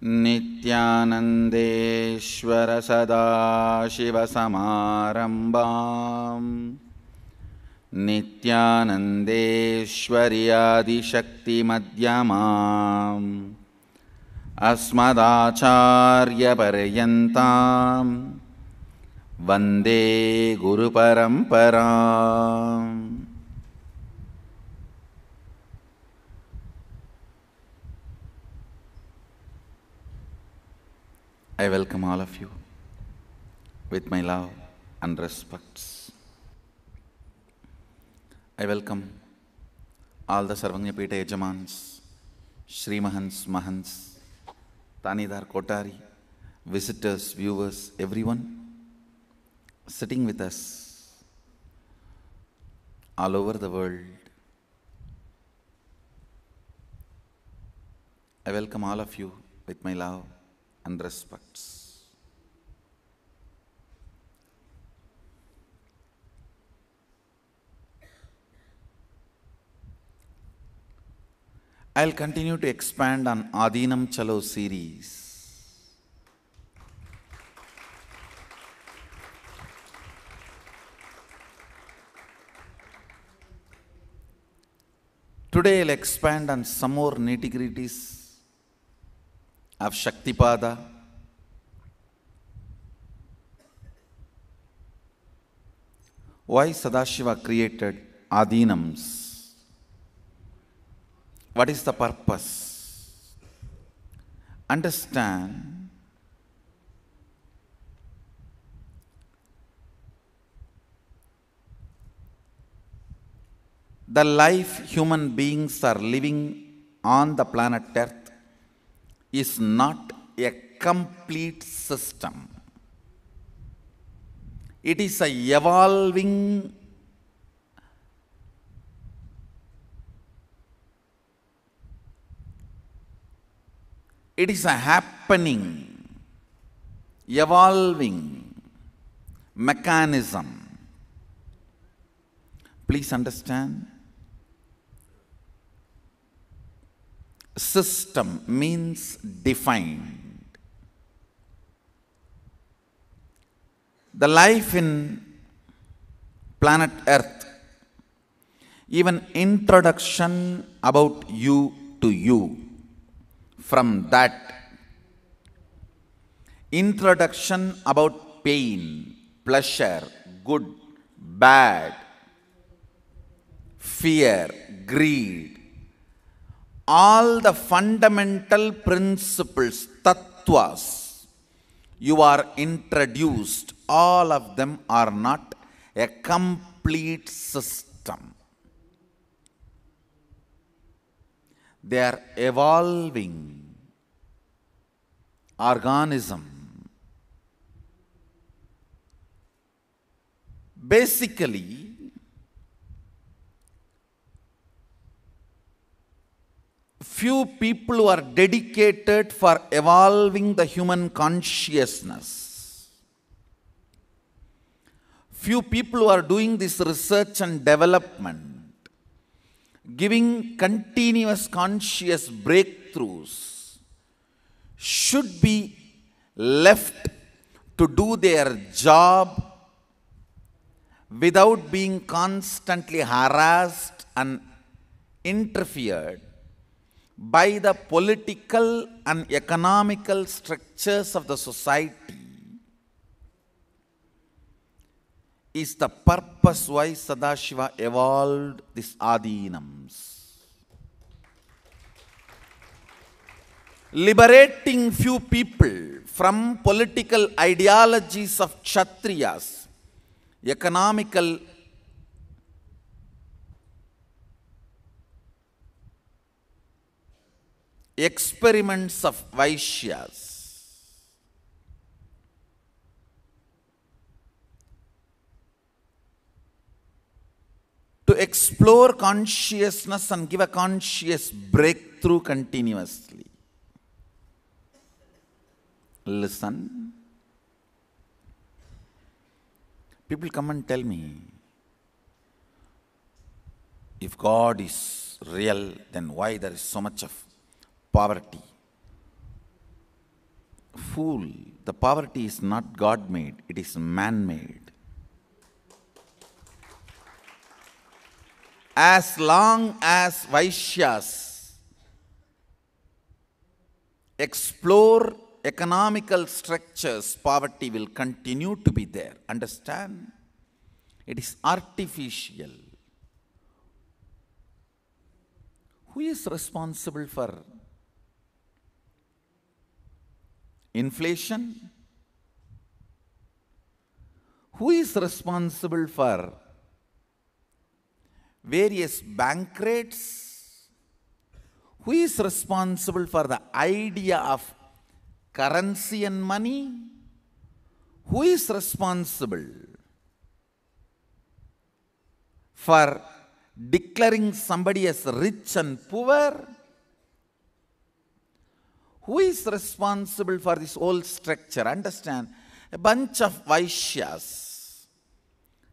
नित्यानन्देश्वर सदाशिवसमारम्भाम् नित्यानन्देश्वर्यादिशक्तिमध्यमाम् अस्मदाचार्यपर्यन्ताम् वन्दे गुरुपरम्पराम्। I welcome all of you with my love and respects. I welcome all the Sarvanyapita Yajamans, Shri Mahants, Mahants, Tanidhar Kotari, visitors, viewers, everyone sitting with us all over the world. I welcome all of you with my love and respects. I'll continue to expand on Adinam Chalo series. Today I'll expand on some more nitty-gritties of Shaktipada. Why Sadashiva created Adinams? What is the purpose? Understand the life human beings are living on the planet Earth is not a complete system. It is a evolving it is a happening, evolving mechanism. Please understand. System means defined. The life in planet Earth, even introduction about you to you, from that introduction about pain, pleasure, good, bad, fear, greed, all the fundamental principles, tattvas, you are introduced, all of them are not a complete system. They are evolving organism. Basically, few people who are dedicated for evolving the human consciousness. Few people who are doing this research and development, giving continuous conscious breakthroughs, should be left to do their job without being constantly harassed and interfered by the political and economical structures of the society, is the purpose why Sadashiva evolved these Adinams. Liberating few people from political ideologies of Kshatriyas, economical experiments of Vaishyas, to explore consciousness and give a conscious breakthrough continuously. Listen. People come and tell me, if God is real, then why there is so much of poverty? Fool, the poverty is not God-made, it is man-made. As long as Vaishyas explore economical structures, poverty will continue to be there. Understand? It is artificial. Who is responsible for inflation? Who is responsible for various bank rates? Who is responsible for the idea of currency and money? Who is responsible for declaring somebody as rich and poor? Who is responsible for this whole structure? Understand, a bunch of Vaishyas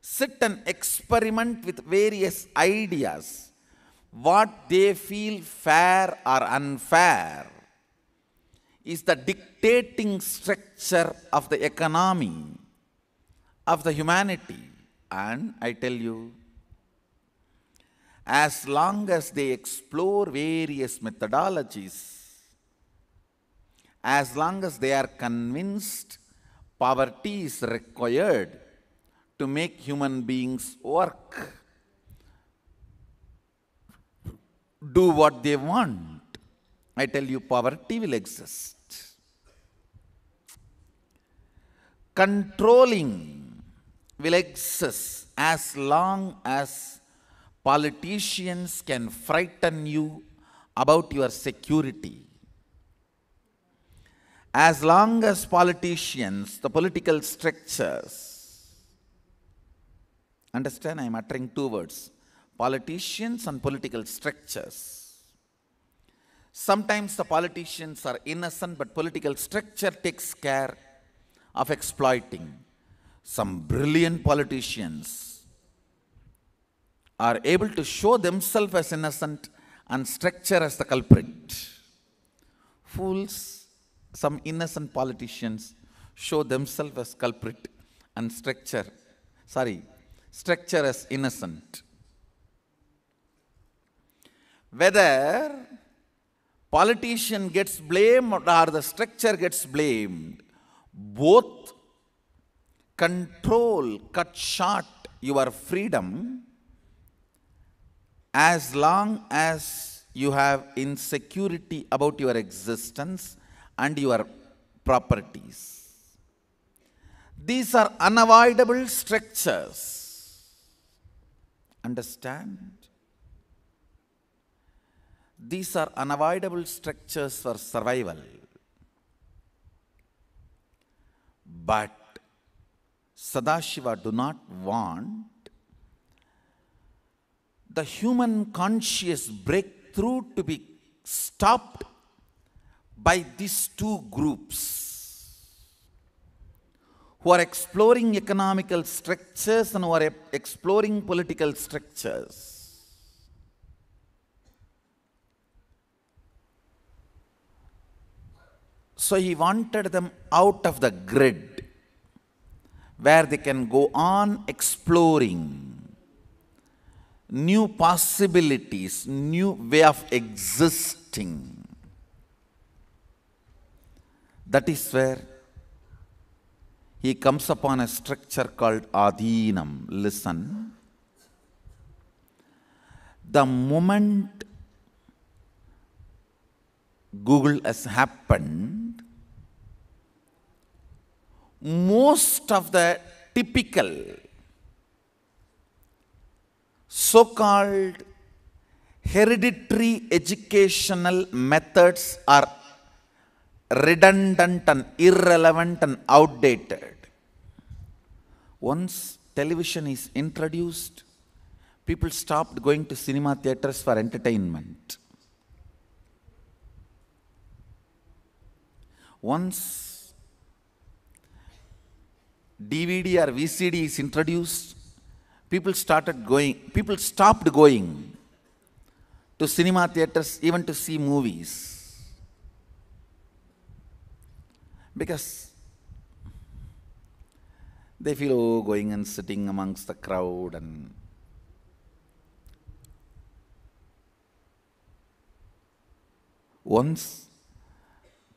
sit and experiment with various ideas, what they feel fair or unfair is the dictating structure of the economy, of the humanity. And I tell you, as long as they explore various methodologies, as long as they are convinced poverty is required to make human beings work, do what they want, I tell you, poverty will exist. Controlling will exist as long as politicians can frighten you about your security. As long as politicians, the political structures, understand, I am uttering two words, politicians and political structures. Sometimes the politicians are innocent, but political structure takes care of exploiting. Some brilliant politicians are able to show themselves as innocent and structure as the culprit. Fools, some innocent politicians show themselves as culprit and structure as innocent. Whether politician gets blamed or the structure gets blamed, both control, cut short your freedom as long as you have insecurity about your existence and your properties. These are unavoidable structures. Understand? These are unavoidable structures for survival. But Sadashiva do not want the human conscious breakthrough to be stopped by these two groups who are exploring economical structures and who are exploring political structures. So he wanted them out of the grid where they can go on exploring new possibilities, new way of existing. That is where he comes upon a structure called Adhinam. Listen. The moment Google has happened, most of the typical so-called hereditary educational methods are redundant and irrelevant and outdated. Once television is introduced, people stopped going to cinema theaters for entertainment. Once DVD or VCD is introduced, people stopped going to cinema theaters even to see movies. Because they feel, oh, going and sitting amongst the crowd and once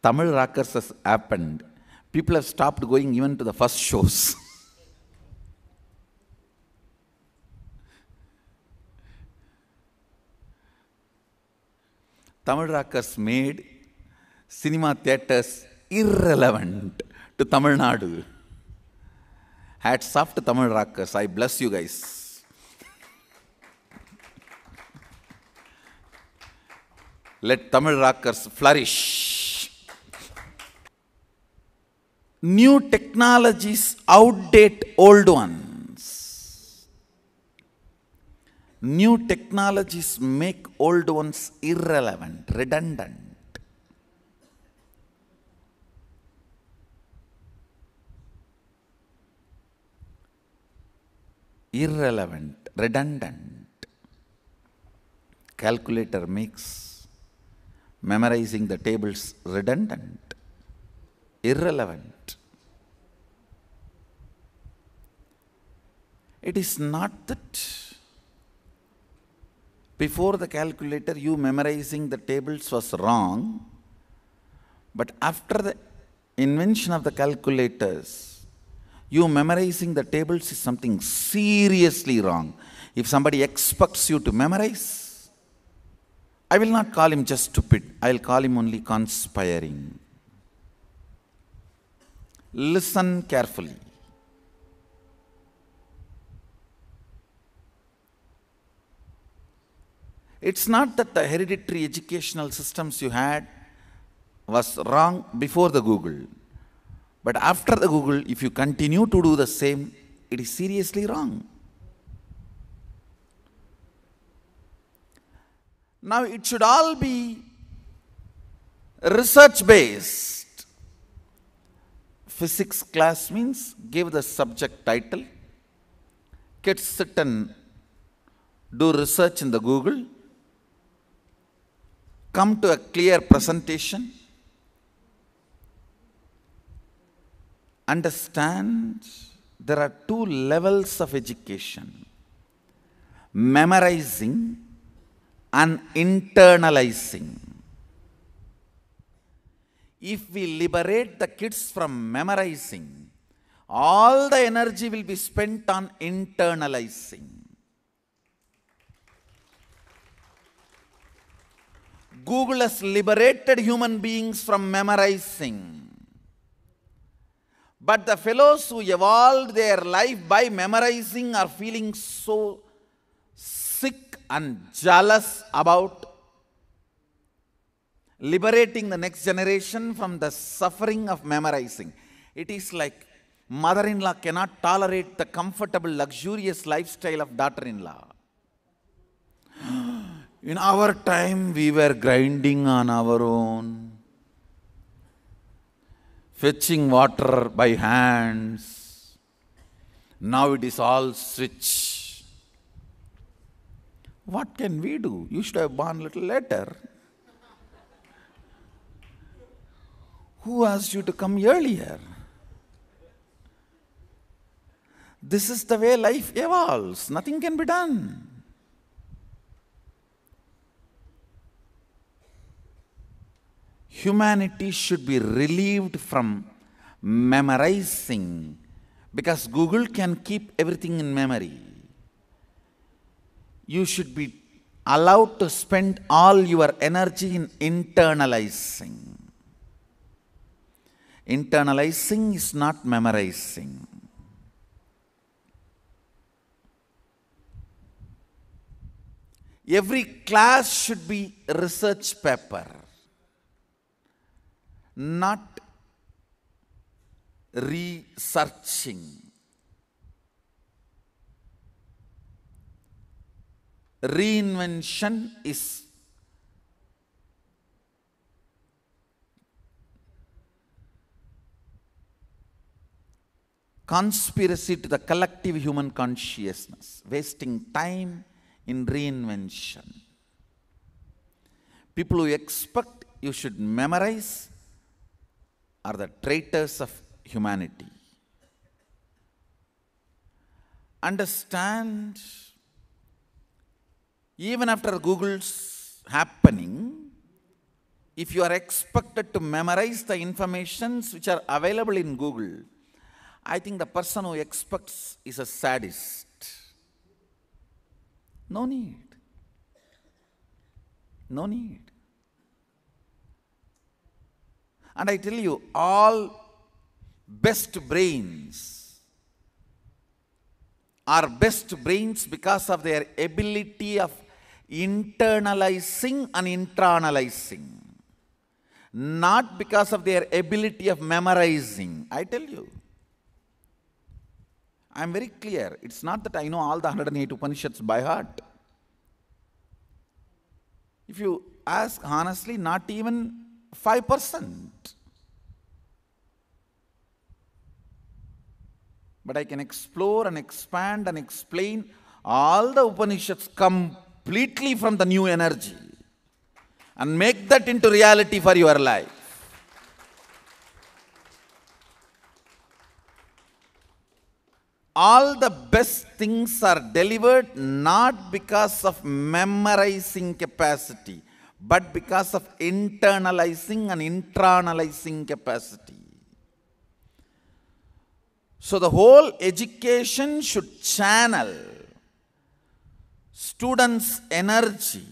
Tamil Rockers has happened, people have stopped going even to the first shows. Tamil Rockers made cinema theatres irrelevant to Tamil Nadu. Hats off to Tamil Rockers. I bless you guys. Let Tamil Rockers flourish. New technologies outdate old ones. New technologies make old ones irrelevant, redundant. Irrelevant, redundant. Calculator makes memorizing the tables redundant, irrelevant. It is not that before the calculator you memorizing the tables was wrong, but after the invention of the calculators, you memorizing the tables is something seriously wrong. If somebody expects you to memorize, I will not call him just stupid. I will call him only conspiring. Listen carefully. It's not that the hereditary educational systems you had was wrong before the Google. But after the Google, if you continue to do the same, it is seriously wrong. Now it should all be research based. Physics class means give the subject title, kids sit and do research in the Google, come to a clear presentation, understand there are two levels of education: memorizing and internalizing. If we liberate the kids from memorizing, all the energy will be spent on internalizing. Google has liberated human beings from memorizing. But the fellows who evolved their life by memorizing are feeling so sick and jealous about liberating the next generation from the suffering of memorizing. It is like mother-in-law cannot tolerate the comfortable, luxurious lifestyle of daughter-in-law. In our time, we were grinding on our own, fetching water by hands. Now it is all switch. What can we do? You should have born a little later. Who asked you to come earlier? This is the way life evolves. Nothing can be done. Humanity should be relieved from memorizing, because Google can keep everything in memory. You should be allowed to spend all your energy in internalizing. Internalizing is not memorizing. Every class should be a research paper, not researching. Reinvention is conspiracy to the collective human consciousness, wasting time in reinvention. People who expect you should memorize are the traitors of humanity. Understand, even after Google's happening, if you are expected to memorize the informations which are available in Google, I think the person who expects is a sadist. No need. No need. And I tell you, all best brains are best brains because of their ability of internalizing and internalizing, not because of their ability of memorizing. I tell you, I am very clear. It's not that I know all the 108 Upanishads by heart. If you ask honestly, not even 5%. But I can explore and expand and explain all the Upanishads completely from the new energy and make that into reality for your life. All the best things are delivered not because of memorizing capacity, but because of internalizing and internalizing capacity. So the whole education should channel students' energy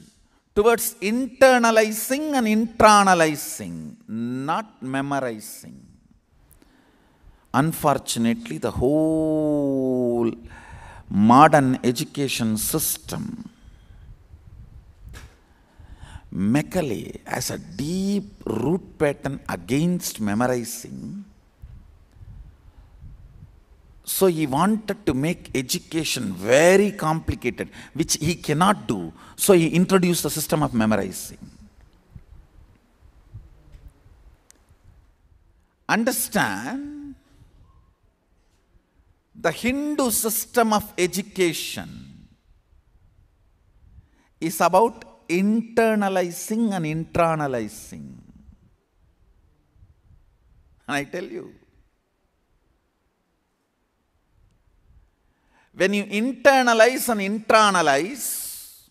towards internalizing and internalizing, not memorizing. Unfortunately, the whole modern education system, Macaulay has a deep root pattern against memorizing. So he wanted to make education very complicated, which he cannot do. So he introduced the system of memorizing. Understand, the Hindu system of education is about internalizing and internalizing. And I tell you, when you internalize and internalize,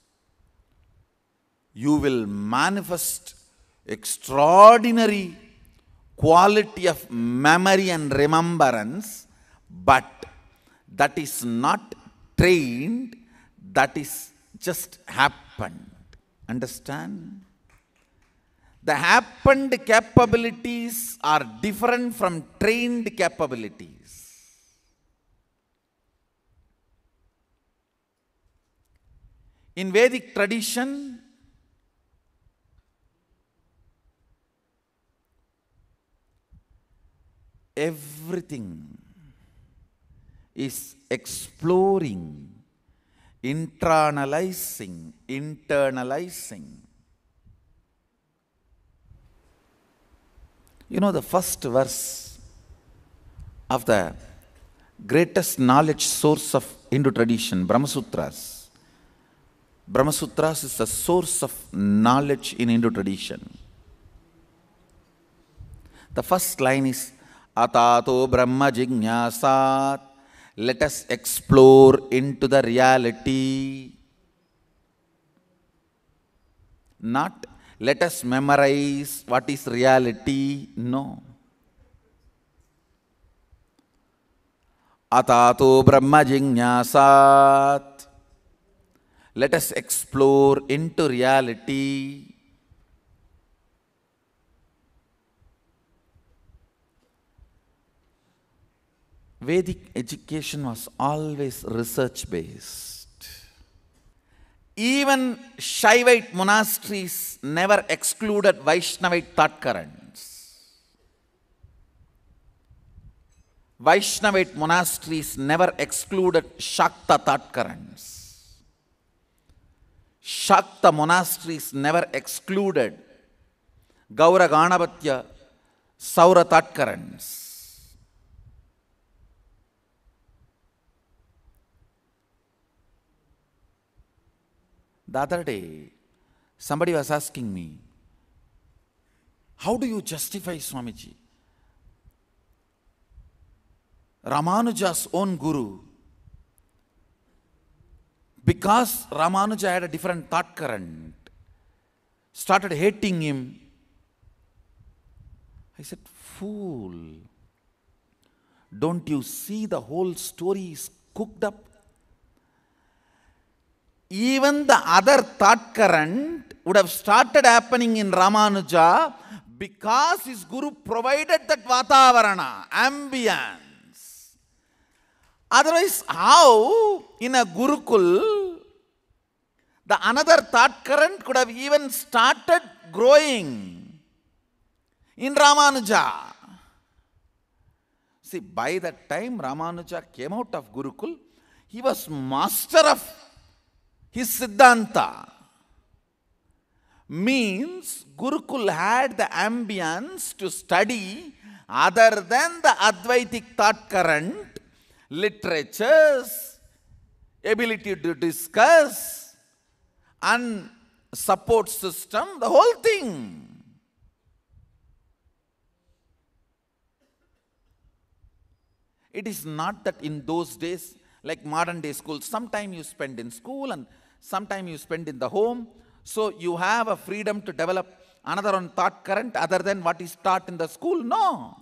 you will manifest extraordinary quality of memory and remembrance, but that is not trained, that is just happened. Understand? The happened capabilities are different from trained capabilities. In Vedic tradition, everything is exploring, internalizing. You know, the first verse of the greatest knowledge source of Hindu tradition, Brahma Sutras. Brahma Sutras is the source of knowledge in Hindu tradition. The first line is, Atato Brahma Jignasat. Let us explore into the reality. Not let us memorize what is reality. No. Atato Brahma Jignasat. Let us explore into reality. Vedic education was always research-based. Even Shaivite monasteries never excluded Vaishnavite thought currents. Vaishnavite monasteries never excluded Shakta thought currents. Shakta monasteries never excluded Gaura Ganapatya Saura thought currents. The other day, somebody was asking me, how do you justify, Swamiji, Ramanuja's own guru, because Ramanuja had a different thought current, started hating him. I said, fool, don't you see the whole story is cooked up? Even the other thought current would have started happening in Ramanuja because his guru provided that Vatavarana, ambience. Otherwise, how in a Gurukul the another thought current could have even started growing in Ramanuja? See, by that time Ramanuja came out of Gurukul, he was master of his Siddhanta. Means Gurukul had the ambience to study other than the Advaitic thought current, literatures, ability to discuss, and support system, the whole thing. It is not that in those days, like modern day schools, sometime you spend in school and sometime you spend in the home. So you have a freedom to develop another on thought current other than what is taught in the school. No.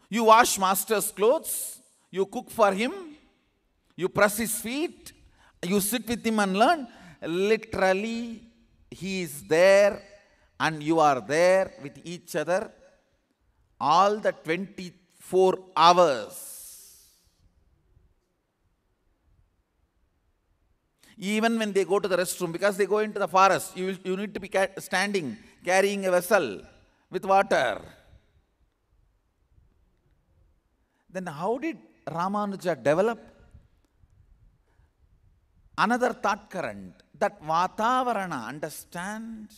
You wash master's clothes, you cook for him, you press his feet, you sit with him and learn. Literally, he is there and you are there with each other all the 24 hours. Even when they go to the restroom, because they go into the forest, you need to be standing, carrying a vessel with water. Then how did Ramanuja develop another thought current? That Vatavarana, understand?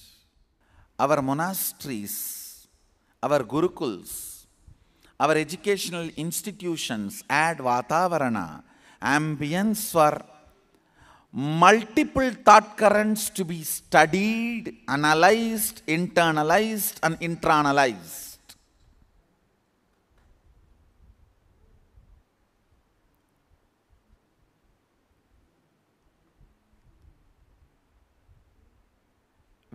Our monasteries, our Gurukuls, our educational institutions add Vatavarana, ambience for multiple thought currents to be studied, analyzed, internalized, and internalized.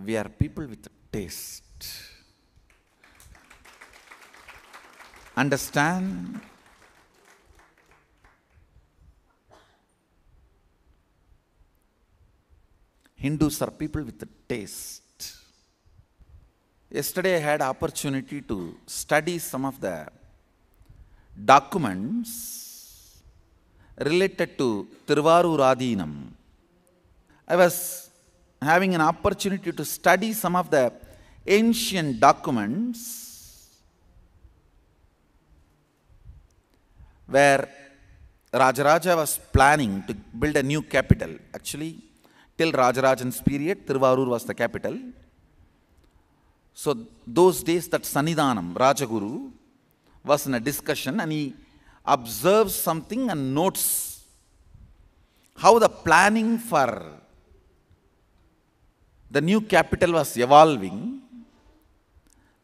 We are people with taste. Understand? Hindus are people with a taste. Yesterday I had opportunity to study some of the documents related to Tiruvarur Adinam. I was having an opportunity to study some of the ancient documents where Rajaraja was planning to build a new capital. Actually, till Rajarajan's period, Tiruvarur was the capital. So those days that Sannidhanam, Rajaguru, was in a discussion and he observes something and notes how the planning for the new capital was evolving.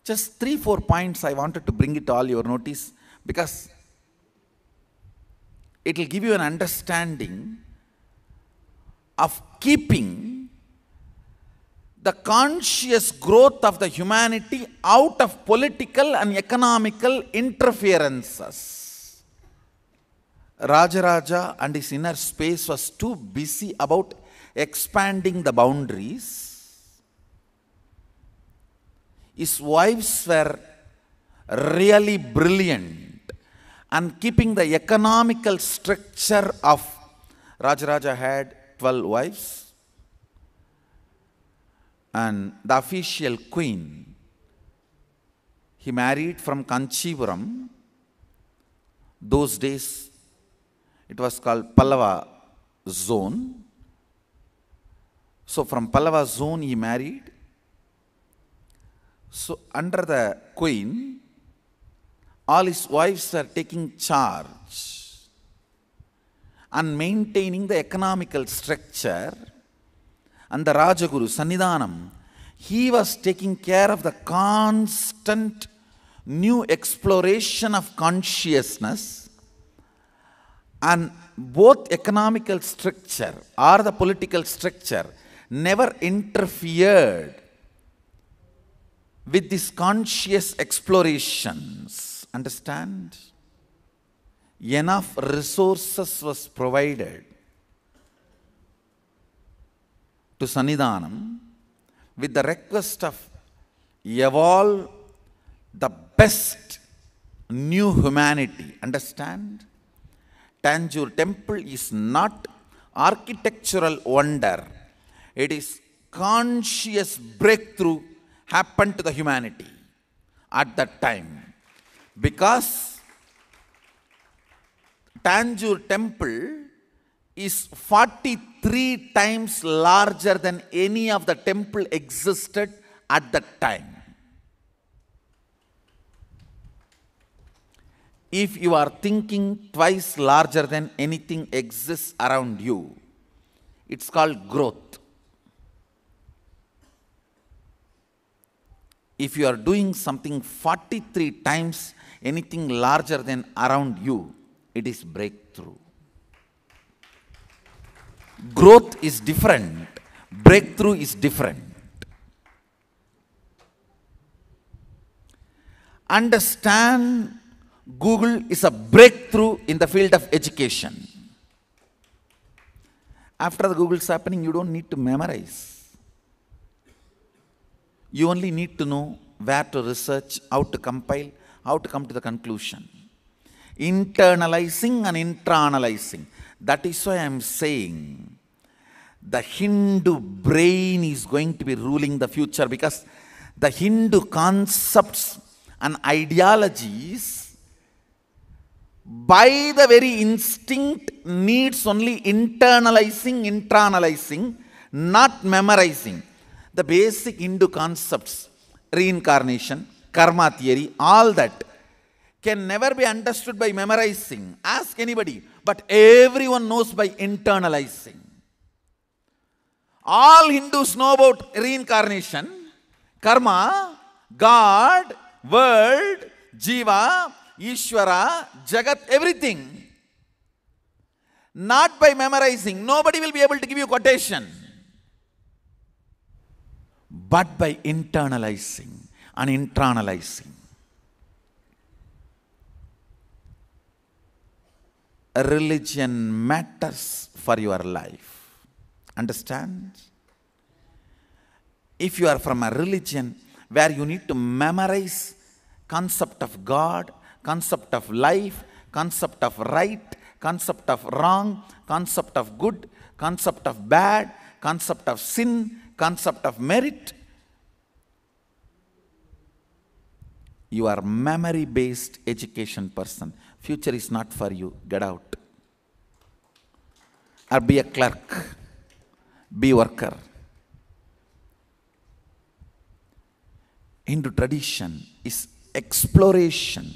Just 3-4 points I wanted to bring it all your notice, because it will give you an understanding of keeping the conscious growth of the humanity out of political and economical interferences. Rajaraja and his inner space was too busy about expanding the boundaries. His wives were really brilliant and keeping the economical structure of Rajaraja had 12 wives, and the official queen he married from Kanchipuram. Those days it was called Pallava zone. So from Pallava zone he married. So under the queen, all his wives are taking charge and maintaining the economical structure. And the Rajaguru, Sannidhanam, he was taking care of the constant new exploration of consciousness, and both economical structure or the political structure never interfered with these conscious explorations. Understand? Enough resources was provided to Sannidhanam with the request of evolve the best new humanity. Understand? Tanjore temple is not architectural wonder. It is conscious breakthrough happened to the humanity at that time. Because Tanjore temple is 43 times larger than any of the temple existed at that time. If you are thinking twice larger than anything exists around you, it's called growth. If you are doing something 43 times anything larger than around you, it is breakthrough. Growth is different. Breakthrough is different. Understand, Google is a breakthrough in the field of education. After the Google's happening, you don't need to memorize. You only need to know where to research, how to compile, how to come to the conclusion. Internalizing and intra-analyzing. That is why I am saying the Hindu brain is going to be ruling the future, because the Hindu concepts and ideologies by the very instinct needs only internalizing, intra-analyzing, not memorizing. The basic Hindu concepts, reincarnation, karma theory, all that can never be understood by memorizing. Ask anybody, but everyone knows by internalizing. All Hindus know about reincarnation, karma, God, world, Jiva, Ishvara, Jagat, everything. Not by memorizing. Nobody will be able to give you quotation. But by internalizing and internalizing. A religion matters for your life. Understand? If you are from a religion where you need to memorize concept of God, concept of life, concept of right, concept of wrong, concept of good, concept of bad, concept of sin, concept of merit, you are memory-based education person. Future is not for you. Get out. Or be a clerk. Be a worker. Hindu tradition is exploration,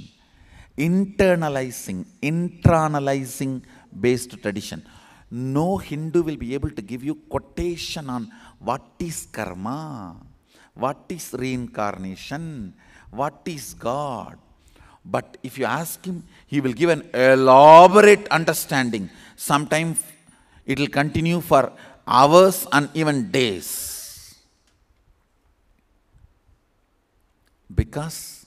internalizing, intra-analyzing based tradition. No Hindu will be able to give you quotation on what is karma, what is reincarnation, what is God. But if you ask him, he will give an elaborate understanding. Sometimes it will continue for hours and even days. Because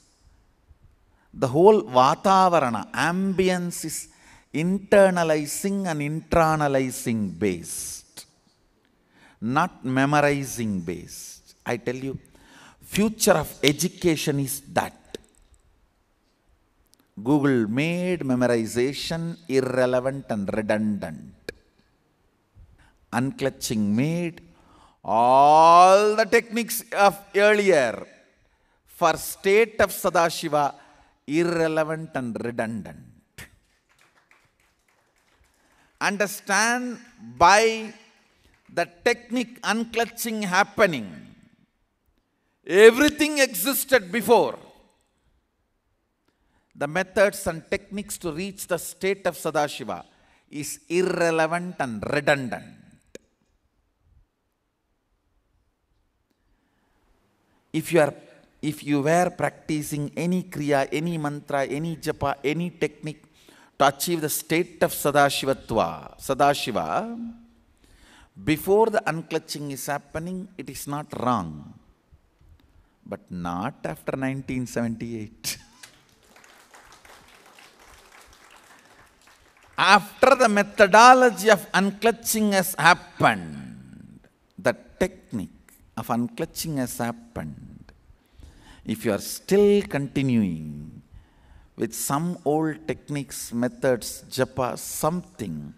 the whole Vatavarana, ambience is internalizing and intra-analyzing based, not memorizing based. I tell you, future of education is that. Google made memorization irrelevant and redundant. Unclutching made all the techniques of earlier for state of Sadashiva irrelevant and redundant. Understand, by the technique unclutching happening, everything existed before. The methods and techniques to reach the state of Sadashiva is irrelevant and redundant. If you are if you were practicing any kriya, any mantra, any japa, any technique to achieve the state of Sadashiva, before the unclutching is happening, it is not wrong. But not after 1978. After the methodology of unclutching has happened, the technique of unclutching has happened, if you are still continuing with some old techniques, methods, japa, something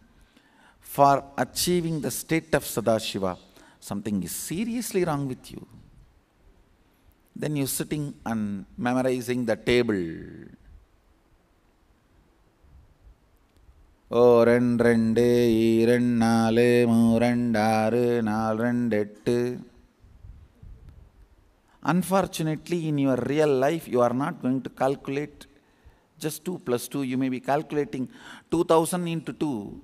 for achieving the state of Sadashiva, something is seriously wrong with you. Then you're sitting and memorizing the table. Oh, rendu, nalu, rendu, aru, rendu, ettu. Unfortunately, in your real life, you are not going to calculate just 2 plus 2. You may be calculating 2000 into 2.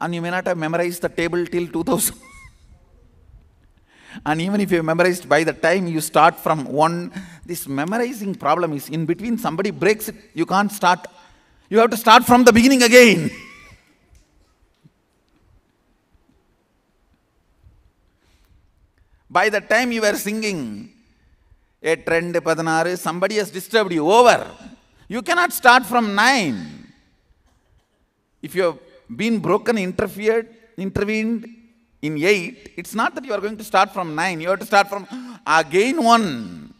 And you may not have memorized the table till 2000. And even if you memorized, by the time you start from 1, this memorizing problem is in between. Somebody breaks it, you can't start. You have to start from the beginning again. By the time you were singing, somebody has disturbed you. Over. You cannot start from 9. If you have been broken, intervened in 8, it's not that you are going to start from 9. You have to start from again 1.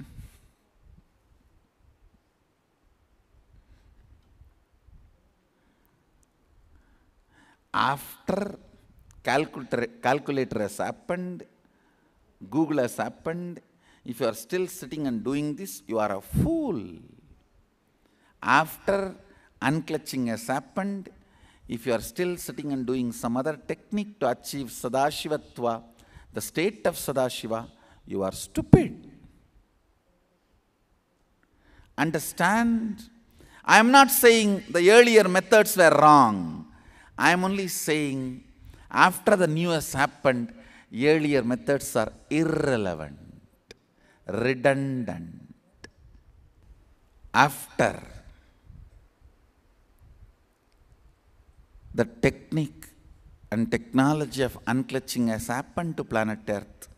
After calculator has happened, Google has happened, if you are still sitting and doing this, you are a fool. After unclutching has happened, if you are still sitting and doing some other technique to achieve Sadashivatva, the state of Sadashiva, you are stupid. Understand? I am not saying the earlier methods were wrong. I am only saying after the new has happened, earlier methods are irrelevant, redundant. After the technique and technology of unclutching has happened to planet Earth,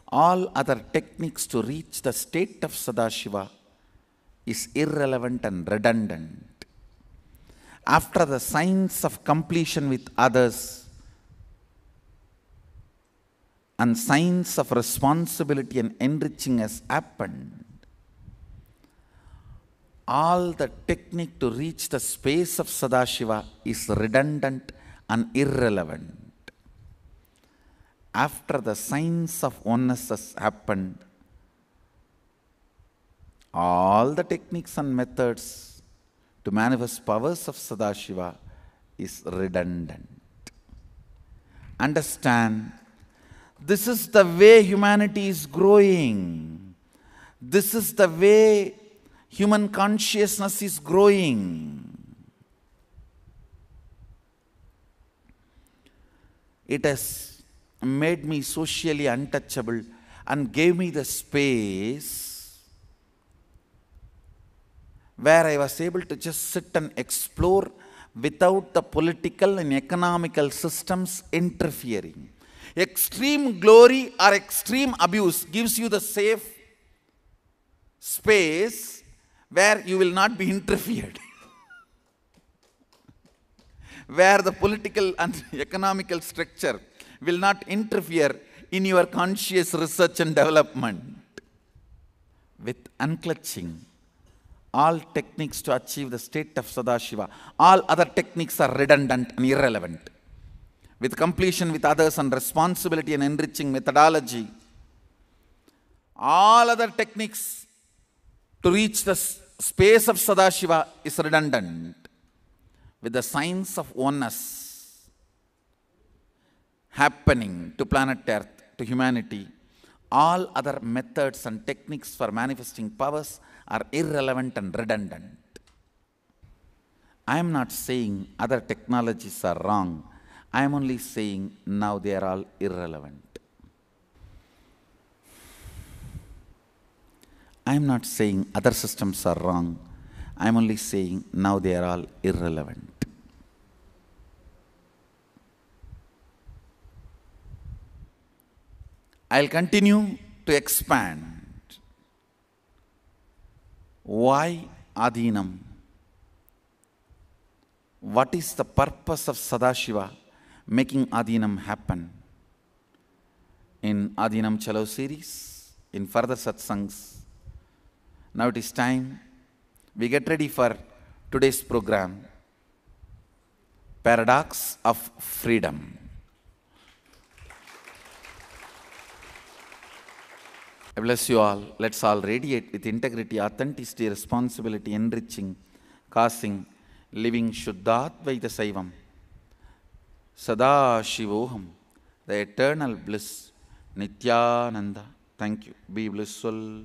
all other techniques to reach the state of Sadashiva is irrelevant and redundant. After the science of completion with others and science of responsibility and enriching has happened, all the technique to reach the space of Sadashiva is redundant and irrelevant. After the science of oneness has happened, all the techniques and methods to manifest powers of Sadashiva is redundant. Understand, this is the way humanity is growing. This is the way human consciousness is growing. It has made me socially untouchable and gave me the space where I was able to just sit and explore without the political and economical systems interfering. Extreme glory or extreme abuse gives you the safe space where you will not be interfered. Where the political and economical structure will not interfere in your conscious research and development. With unclutching, all techniques to achieve the state of Sadashiva, all other techniques are redundant and irrelevant. With completion with others and responsibility and enriching methodology, all other techniques to reach the space of Sadashiva is redundant. With the science of oneness happening to planet Earth, to humanity, all other methods and techniques for manifesting powers are irrelevant and redundant. I am not saying other technologies are wrong. I am only saying now they are all irrelevant. I am not saying other systems are wrong. I am only saying now they are all irrelevant. I'll continue to expand. Why Adhinam? What is the purpose of Sadashiva making Adhinam happen? In Adhinam Chalo series, in further satsangs. Now it is time we get ready for today's program, Paradox of Freedom. I bless you all. Let's all radiate with integrity, authenticity, responsibility, enriching, causing, living Shuddhadvaita Saivam. Sada Shivoham, the eternal bliss, Nityananda. Thank you. Be blissful.